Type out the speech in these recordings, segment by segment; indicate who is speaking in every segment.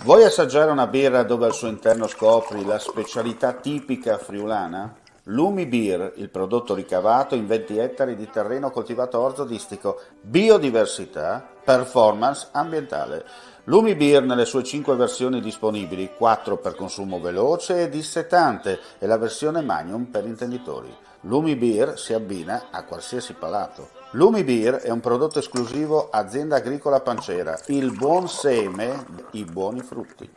Speaker 1: Vuoi assaggiare una birra dove al suo interno scopri la specialità tipica friulana? Lumi Beer, il prodotto ricavato in 20 ettari di terreno coltivato orzodistico, biodiversità, performance ambientale. Lumi Beer nelle sue 5 versioni disponibili, 4 per consumo veloce e dissetante e la versione Magnum per intenditori. Lumi Beer si abbina a qualsiasi palato. Lumi Beer è un prodotto esclusivo Azienda Agricola Pancera, il buon seme, i buoni frutti.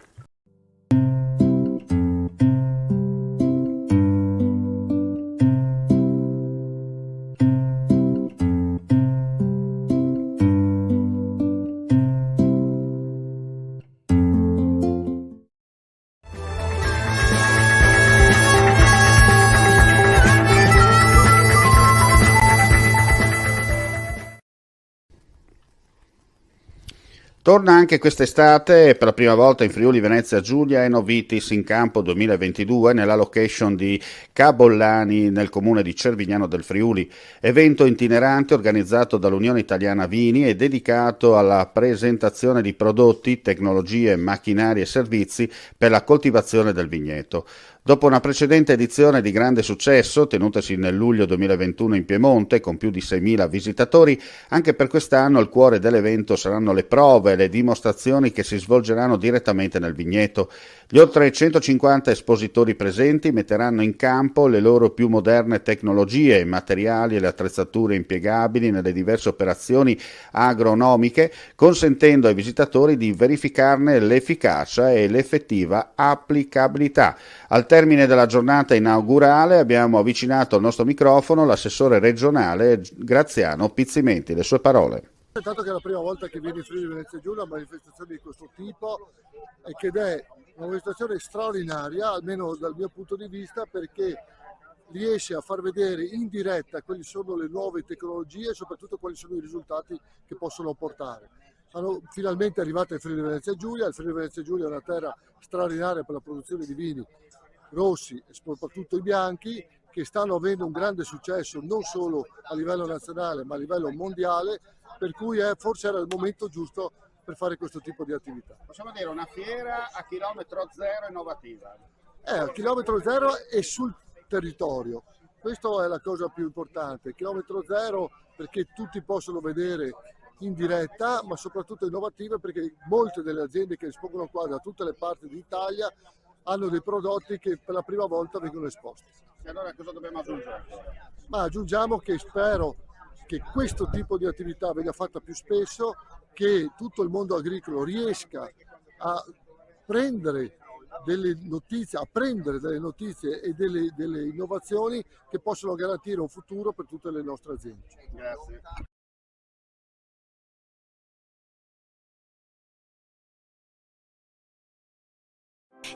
Speaker 1: Torna anche quest'estate per la prima volta in Friuli Venezia Giulia Enovitis in campo 2022 nella location di Cabollani nel comune di Cervignano del Friuli, evento itinerante organizzato dall'Unione Italiana Vini e dedicato alla presentazione di prodotti, tecnologie, macchinari e servizi per la coltivazione del vigneto. Dopo una precedente edizione di grande successo, tenutasi nel luglio 2021 in Piemonte, con più di 6.000 visitatori, anche per quest'anno il cuore dell'evento saranno le prove e le dimostrazioni che si svolgeranno direttamente nel vigneto. Gli oltre 150 espositori presenti metteranno in campo le loro più moderne tecnologie, i materiali e le attrezzature impiegabili nelle diverse operazioni agronomiche, consentendo ai visitatori di verificarne l'efficacia e l'effettiva applicabilità. Al termine della giornata inaugurale abbiamo avvicinato al nostro microfono l'assessore regionale Graziano Pizzimenti. Le sue parole.
Speaker 2: Tanto che è la prima volta che viene in Friuli Venezia Giulia una manifestazione di questo tipo ed è una manifestazione straordinaria, almeno dal mio punto di vista, perché riesce a far vedere in diretta quali sono le nuove tecnologie e soprattutto quali sono i risultati che possono portare. Sono finalmente arrivate in Friuli Venezia Giulia. Il Friuli Venezia Giulia è una terra straordinaria per la produzione di vini rossi e soprattutto i bianchi, che stanno avendo un grande successo non solo a livello nazionale ma a livello mondiale, per cui forse era il momento giusto per fare questo tipo di attività.
Speaker 1: Possiamo dire una fiera a chilometro zero innovativa.
Speaker 2: A chilometro zero e sul territorio, questa è la cosa più importante, chilometro zero perché tutti possono vedere in diretta, ma soprattutto innovative perché molte delle aziende che espongono qua da tutte le parti d'Italia hanno dei prodotti che per la prima volta vengono esposti.
Speaker 1: E allora cosa dobbiamo aggiungere?
Speaker 2: Ma aggiungiamo che spero che questo tipo di attività venga fatta più spesso, che tutto il mondo agricolo riesca a prendere delle notizie, e delle innovazioni che possono garantire un futuro per tutte le nostre aziende.
Speaker 1: Grazie.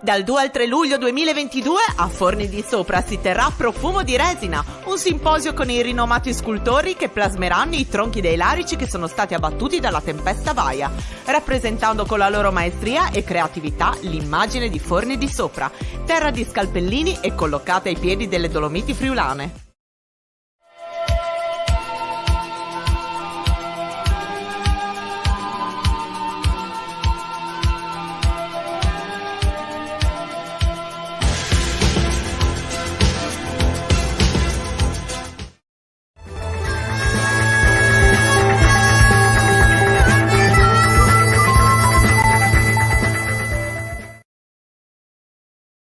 Speaker 3: Dal 2 al 3 luglio 2022 a Forni di Sopra si terrà Profumo di Resina, un simposio con i rinomati scultori che plasmeranno i tronchi dei larici che sono stati abbattuti dalla tempesta Vaia, rappresentando con la loro maestria e creatività l'immagine di Forni di Sopra, terra di scalpellini e collocata ai piedi delle Dolomiti friulane.